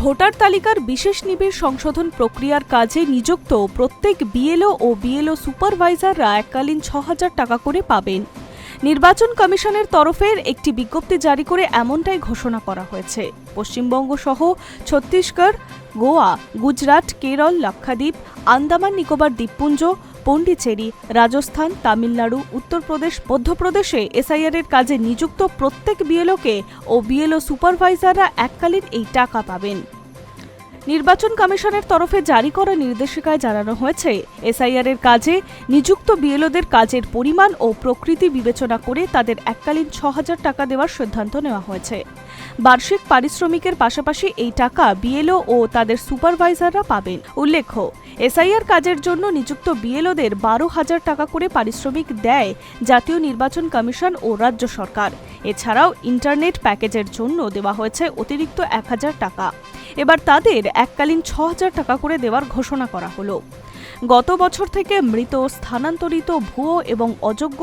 Voter তালিকার বিশেষ নিবিড় সংশোধন প্রক্রিয়ার কাজে নিযুক্ত প্রত্যেক বিএলও ও বিএলও সুপারভাইজাররা এককালীন ৬,০০০ টাকা করে পাবেন। নির্বাচন কমিশনের তরফের একটি বিজ্ঞপ্তি জারি করে এমনটাই ঘোষণা করা হয়েছে। পশ্চিমবঙ্গ সহ ছত্তিশগড়, গোয়া, গুজরাট, কেরল, লাক্ষাদ্বীপ, আন্দামান নিকোবর দ্বীপপুঞ্জ, পন্ডিচেরি, রাজস্থান, তামিলনাড়ু, উত্তরপ্রদেশ, মধ্যপ্রদেশে এসআইআর-এর কাজে নিযুক্ত প্রত্যেক বিএলওকে ও বিএলও সুপারভাইজাররা এককালীন এই টাকা পাবেন। নির্বাচন কমিশনের তরফে জারি করা নির্দেশিকায় জানানো হয়েছে, এসআইআর-এর কাজে নিযুক্ত বিএলওদের কাজের পরিমাণ ও প্রকৃতি বিবেচনা করে তাদের এককালীন ৬,০০০ টাকা দেওয়ার সিদ্ধান্ত নেওয়া হয়েছে। বার্ষিক পারিশ্রমিকের পাশাপাশি এই টাকা বিএলও ও তাদের সুপারভাইজাররা পাবেন। উল্লেখ্য, এসআইআর কাজের জন্য নিযুক্ত বিএলওদের ১২,০০০ টাকা করে পারিশ্রমিক দেয় জাতীয় নির্বাচন কমিশন ও রাজ্য সরকার। এছাড়াও ইন্টারনেট প্যাকেজের জন্য দেওয়া হয়েছে অতিরিক্ত ১,০০০ টাকা। এবার তাদের এককালীন ৬,০০০ টাকা করে দেওয়ার ঘোষণা করা হলো। গত বছর থেকে মৃত, স্থানান্তরিত, ভুয়ো এবং অযোগ্য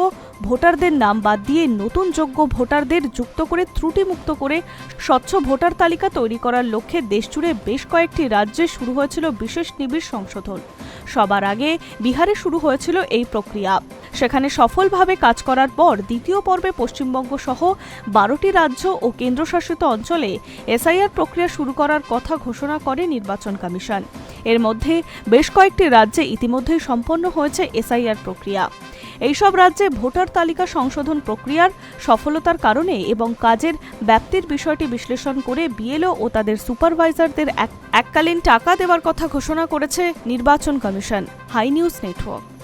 ভোটারদের নাম বাদ দিয়ে নতুন যোগ্য ভোটারদের যুক্ত করে ত্রুটিমুক্ত করে স্বচ্ছ ভোটার তালিকা তৈরি করার লক্ষ্যে দেশজুড়ে বেশ কয়েকটি রাজ্যে শুরু হয়েছিল বিশেষ নিবিড় সংশোধন। সবার আগে বিহারে শুরু হয়েছিল এই প্রক্রিয়া। সেখানে সফলভাবে কাজ করার পর দ্বিতীয় পর্বে পশ্চিমবঙ্গ সহ ১২টি রাজ্য ও কেন্দ্রশাসিত অঞ্চলে এসআইআর প্রক্রিয়া শুরু করার কথা ঘোষণা করে নির্বাচন কমিশন। এর মধ্যে বেশ কয়েকটি রাজ্যে ইতিমধ্যেই সম্পন্ন হয়েছে এসআইআর প্রক্রিয়া। এইসব রাজ্যে ভোটার তালিকা সংশোধন প্রক্রিয়ার সফলতার কারণে এবং কাজের ব্যাপ্তির বিষয়টি বিশ্লেষণ করে বিএলও ও তাদের সুপারভাইজারদের এককালীন টাকা দেওয়ার কথা ঘোষণা করেছে নির্বাচন কমিশন। High news network.